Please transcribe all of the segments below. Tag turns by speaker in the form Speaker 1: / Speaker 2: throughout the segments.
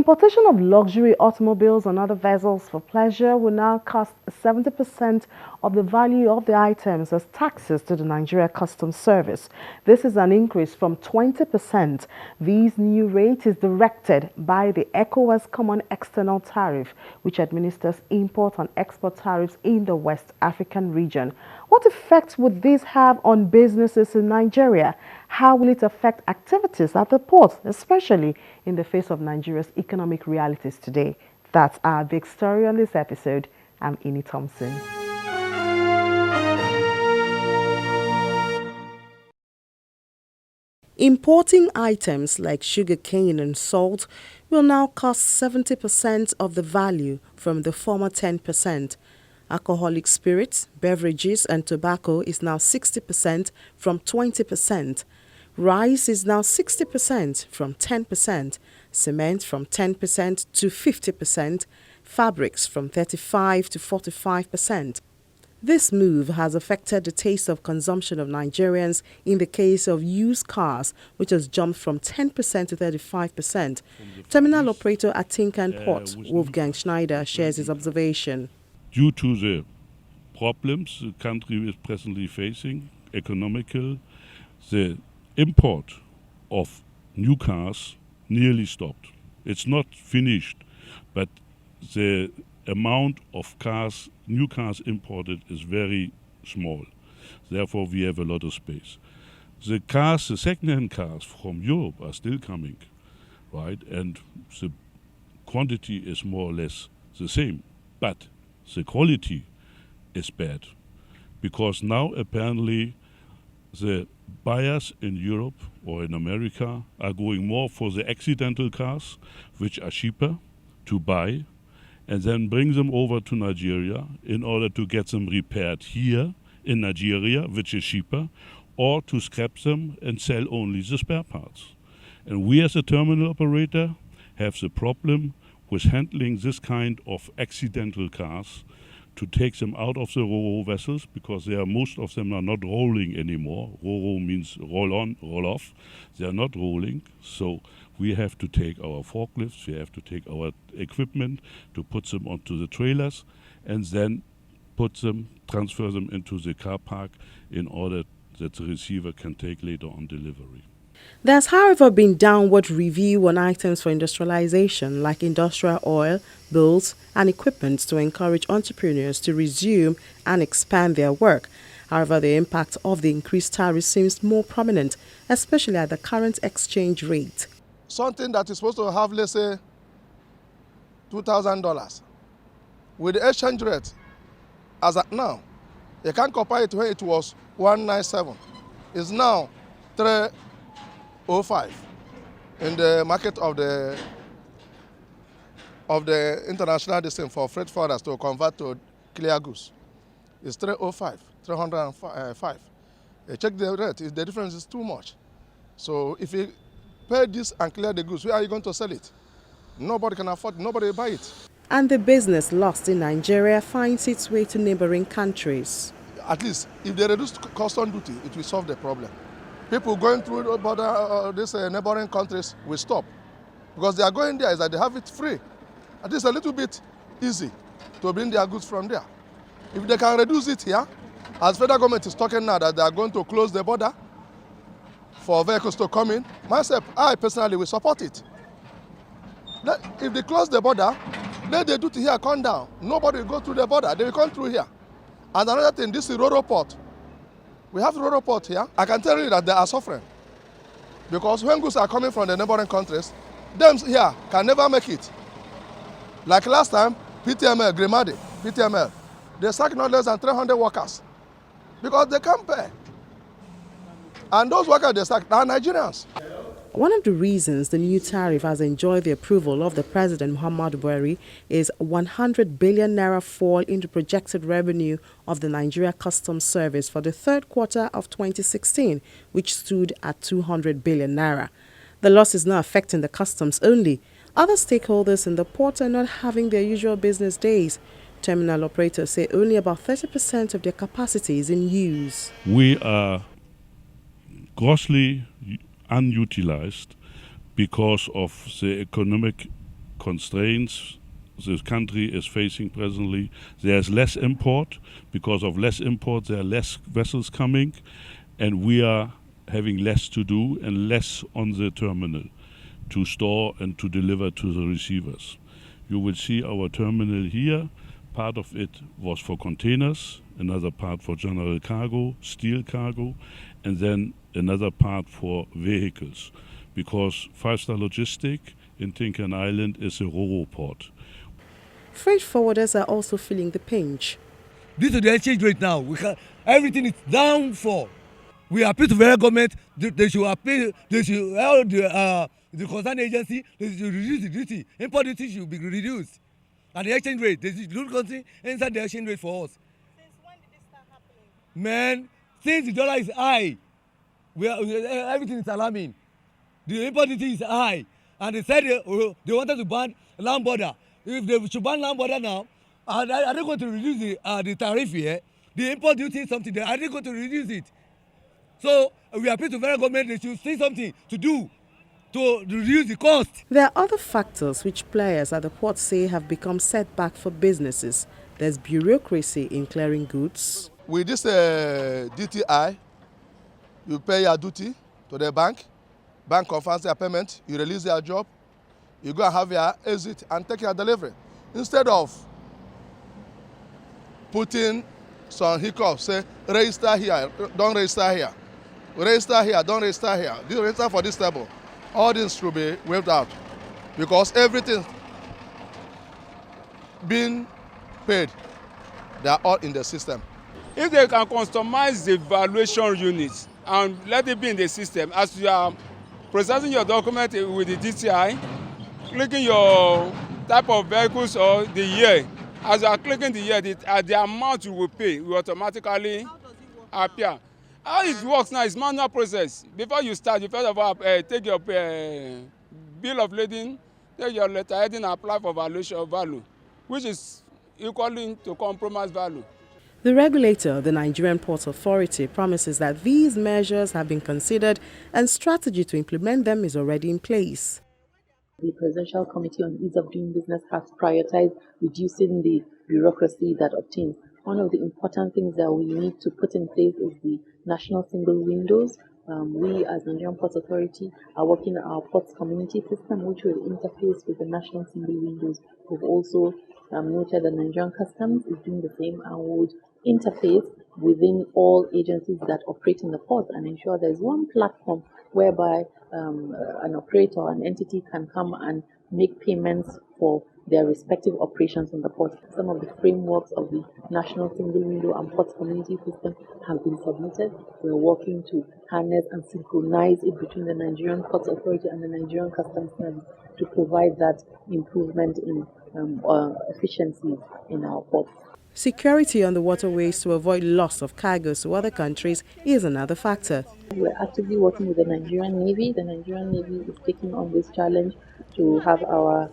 Speaker 1: importation of luxury automobiles and other vessels for pleasure will now cost 70% of the value of the items as taxes to the Nigeria Customs Service. This is an increase from 20%. This new rate is directed by the ECOWAS Common External Tariff, which administers import and export tariffs in the West African region. What effect would this have on businesses in Nigeria? How will it affect activities at the port, especially in the face of Nigeria's economic realities today? That's our big story on this episode. I'm Ini Thompson. Importing items like sugarcane and salt will now cost 70% of the value from the former 10%. Alcoholic spirits, beverages and tobacco is now 60% from 20%. Rice is now 60% from 10%, cement from 10% to 50%, fabrics from 35 to 45%. This move has affected the taste of consumption of Nigerians in the case of used cars, which has jumped from 10% to 35%. Terminal operator at Tinkan Port, Wolfgang Schneider, shares his observation.
Speaker 2: Due to the problems the country is presently facing, economical, the import of new cars nearly stopped. It's not finished, but the amount of cars, new cars imported is very small. Therefore, we have a lot of space. The cars, the second-hand cars from Europe are still coming, right? And the quantity is more or less the same, but the quality is bad, because now apparently the buyers in Europe or in America are going more for the accidental cars, which are cheaper to buy, and then bring them over to Nigeria in order to get them repaired here in Nigeria, which is cheaper, or to scrap them and sell only the spare parts. And we as a terminal operator have the problem with handling this kind of accidental cars, to take them out of the Ro-Ro vessels, because most of them are not rolling anymore. Ro-Ro means roll on, roll off. They are not rolling, so we have to take our forklifts, we have to take our equipment to put them onto the trailers and then transfer them into the car park in order that the receiver can take later on delivery.
Speaker 1: There's, however, been downward review on items for industrialization like industrial oil, bulls, and equipment to encourage entrepreneurs to resume and expand their work. However, the impact of the increased tariff seems more prominent, especially at the current exchange rate.
Speaker 3: Something that is supposed to have, let's say, $2,000, with the exchange rate as at now, you can't compare it to when it was 197. It's now 305 in the market of the international distance for freight forwarders to convert to clear goods. It's 305. Check the rate. The difference is too much. So if you pay this and clear the goods, where are you going to sell it? Nobody can afford it. Nobody will buy it.
Speaker 1: And the business lost in Nigeria finds its way to neighboring countries.
Speaker 3: At least, if they reduce custom duty, it will solve the problem. People going through the border, these neighboring countries will stop, because they are going there is that they have it free. At least a little bit easy to bring their goods from there. If they can reduce it here, as federal government is talking now that they are going to close the border for vehicles to come in, myself, I personally will support it. If they close the border, let the duty here come down. Nobody will go through the border. They will come through here. And another thing, this is Ro-Ro port. We have Ro-Ro port here. I can tell you that they are suffering, because when goods are coming from the neighboring countries, them here can never make it. Like last time, PTML, Grimadi, PTML, they sacked not less than 300 workers because they can't pay. And those workers they sacked are Nigerians.
Speaker 1: One of the reasons the new tariff has enjoyed the approval of the President Muhammadu Buhari is 100 billion naira fall in the projected revenue of the Nigeria Customs Service for the third quarter of 2016, which stood at 200 billion naira. The loss is now affecting the customs only. Other stakeholders in the port are not having their usual business days. Terminal operators say only about 30% of their capacity is in use.
Speaker 2: We are grossly unutilized because of the economic constraints the country is facing presently. There's less import. Because of less import, there are less vessels coming, and we are having less to do and less on the terminal to store and to deliver to the receivers. You will see our terminal here. Part of it was for containers, another part for general cargo, steel cargo, and then another part for vehicles. Because 5-star Logistic in Tinkan Island is a Ro-Ro port.
Speaker 1: Freight forwarders are also feeling the pinch.
Speaker 4: Due to the exchange rate now, everything is down for. We appeal to the federal government. They should appeal. They should help the concerned agency. They should reduce the duty. Import duty should be reduced, and the exchange rate. They should do something inside the exchange rate for us.
Speaker 1: Since when did this start happening?
Speaker 4: Man, since the dollar is high, everything is alarming. The import duty is high, and they said they wanted to ban land border. If they should ban land border now, are they going to reduce the tariff here? The import duty is something. Are they going to reduce it? So we appeal to the federal government. They should see something to do to reduce the cost.
Speaker 1: There are other factors which players at the port say have become setback for businesses. There's bureaucracy in clearing goods.
Speaker 3: With this DTI, you pay your duty to the bank confirms your payment, you release your job, you go and have your exit and take your delivery. Instead of putting some hiccups, say register here, don't register here. Register here, don't register here. This register for this table. All this should be waived out because everything being paid, they are all in the system.
Speaker 5: If they can customize the valuation units and let it be in the system, as you are processing your document with the DTI, clicking your type of vehicles or the year, as you are clicking the year, the amount you will pay will automatically appear. How it works now is manual process. Before you start, you first of all take your bill of lading, take your letter heading and apply for valuation of value, which is equaling to compromise value.
Speaker 1: The regulator, the Nigerian Ports Authority, promises that these measures have been considered and strategy to implement them is already in place.
Speaker 6: The Presidential Committee on Ease of Doing Business has prioritized reducing the bureaucracy that obtains. One of the important things that we need to put in place is the national single windows. We as Nigerian Ports Authority are working on our ports community system, which will interface with the national single windows. We've also noted that Nigerian Customs is doing the same and would interface within all agencies that operate in the port and ensure there's one platform whereby an operator, an entity can come and make payments for their respective operations on the port. Some of the frameworks of the National Single Window and Ports Community System have been submitted. We're working to harness and synchronize it between the Nigerian Ports Authority and the Nigerian Customs Service to provide that improvement in efficiency in our ports.
Speaker 1: Security on the waterways to avoid loss of cargoes to other countries is another factor.
Speaker 6: We're actively working with the Nigerian Navy. The Nigerian Navy is taking on this challenge to have our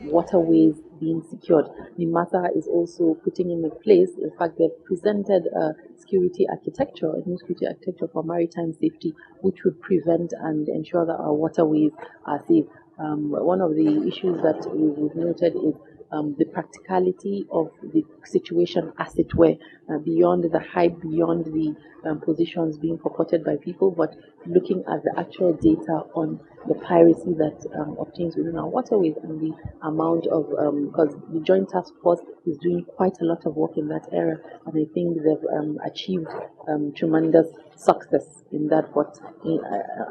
Speaker 6: waterways being secured. NIMASA is also putting in place, in fact, they've presented a security architecture, a new security architecture for maritime safety, which would prevent and ensure that our waterways are safe. One of the issues that we've noted is the practicality of the situation, as it were, beyond the hype, beyond the positions being purported by people, but looking at the actual data on the piracy that obtains within our waterways and the amount of, because the Joint Task Force is doing quite a lot of work in that area, and I think they've achieved tremendous success in that. But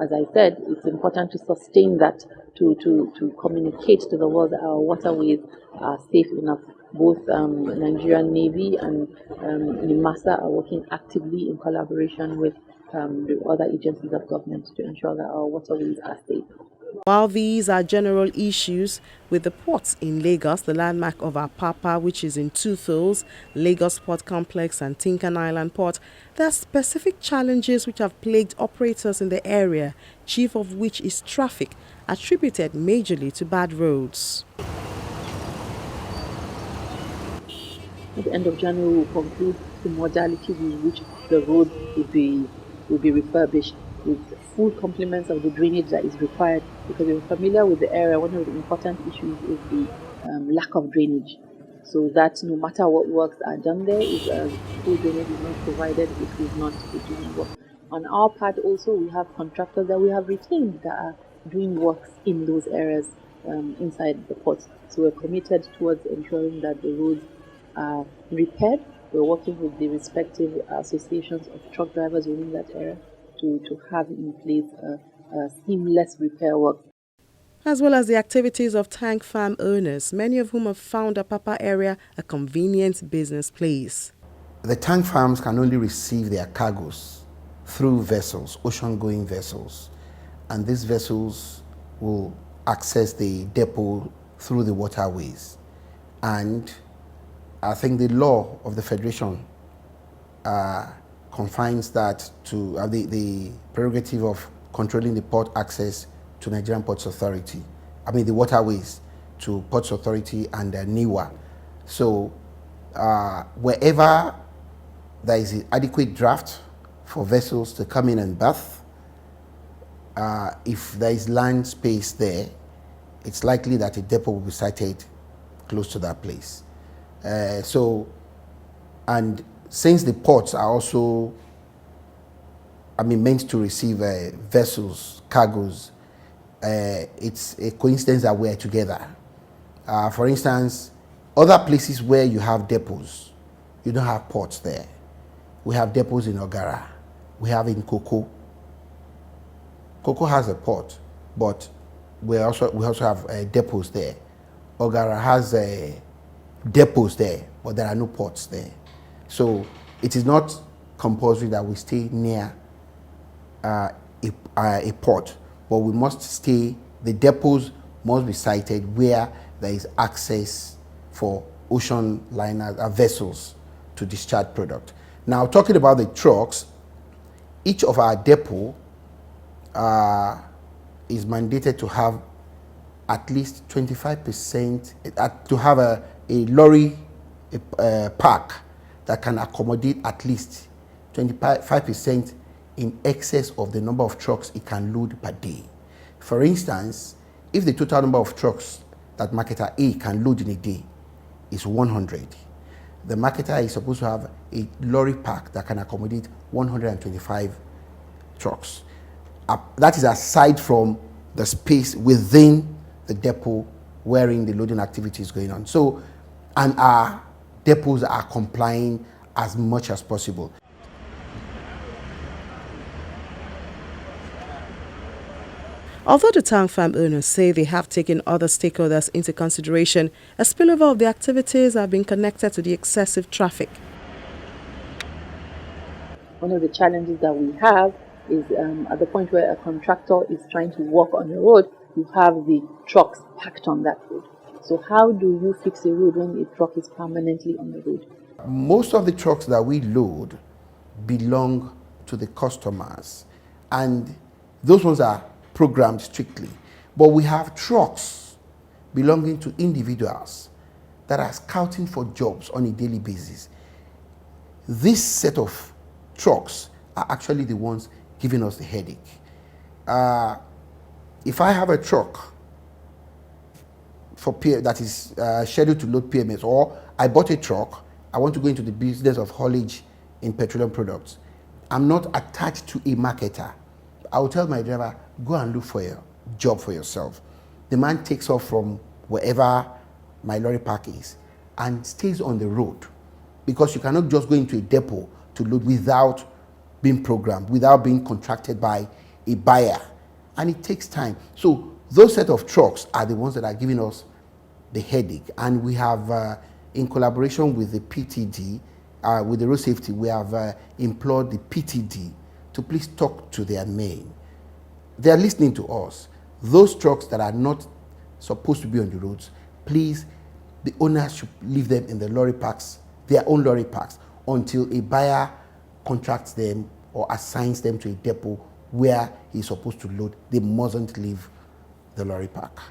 Speaker 6: as I said, it's important to sustain that, to communicate to the world that our waterways are safe enough. Both Nigerian Navy and NIMASA are working actively in collaboration with the other agencies of government to ensure that our waterways are safe.
Speaker 1: While these are general issues with the ports in Lagos, the landmark of Apapa, which is in two thirds, Lagos Port Complex and Tinkan Island Port, there are specific challenges which have plagued operators in the area, chief of which is traffic, attributed majorly to bad roads.
Speaker 6: At the end of January, we will conclude the modality with which the road will be refurbished with full complements of the drainage that is required. Because if you're familiar with the area, one of the important issues is the lack of drainage. So that no matter what works are done there, if full drainage is not provided, it will not be doing work. On our part also, we have contractors that we have retained that are doing works in those areas inside the port. So we're committed towards ensuring that the roads are repaired. We're working with the respective associations of truck drivers within that area to have in place a seamless repair work.
Speaker 1: As well as the activities of tank farm owners, many of whom have found Apapa area a convenient business place.
Speaker 7: The tank farms can only receive their cargoes through vessels, ocean-going vessels, and these vessels will access the depot through the waterways. And I think the law of the Federation confines that to the prerogative of controlling the port access to Nigerian Ports Authority. The waterways to Ports Authority and NIWA. So wherever there is an adequate draft for vessels to come in and berth, if there is land space there, it's likely that a depot will be sited close to that place. And since the ports are also, meant to receive vessels, cargoes, it's a coincidence that we're together. For instance, other places where you have depots, you don't have ports there. We have depots in Ogara. We have in Koko. Koko has a port, but we also have depots there. Ogara has depots there, but there are no ports there. So it is not compulsory that we stay near a port, but we must stay, the depots must be sited where there is access for ocean liners, vessels to discharge product. Now, talking about the trucks, each of our depot is mandated to have at least 25%, to have a lorry park that can accommodate at least 25% in excess of the number of trucks it can load per day. For instance, if the total number of trucks that marketer A can load in a day is 100, the marketer is supposed to have a lorry park that can accommodate 125 trucks. That is aside from the space within the depot wherein the loading activity is going on. So, and our depots are complying as much as possible.
Speaker 1: Although the tank farm owners say they have taken other stakeholders into consideration, a spillover of the activities have been connected to the excessive traffic.
Speaker 6: One of the challenges that we have is at the point where a contractor is trying to work on the road, you have the trucks packed on that road. So how do you fix a road when a truck is permanently on the road?
Speaker 7: Most of the trucks that we load belong to the customers, and those ones are programmed strictly. But we have trucks belonging to individuals that are scouting for jobs on a daily basis. This set of trucks are actually the ones giving us the headache. If I have a truck that is scheduled to load PMS, or I bought a truck, I want to go into the business of haulage in petroleum products, I'm not attached to a marketer. I will tell my driver, go and look for a job for yourself. The man takes off from wherever my lorry park is and stays on the road, because you cannot just go into a depot to load without being programmed, without being contracted by a buyer, and it takes time. So those set of trucks are the ones that are giving us the headache, and we have, in collaboration with the PTD, with the road safety, we have implored the PTD to please talk to their men. They are listening to us. Those trucks that are not supposed to be on the roads, please, the owners should leave them in the lorry parks, their own lorry parks, until a buyer contracts them or assigns them to a depot where he's supposed to load. They mustn't leave the lorry park.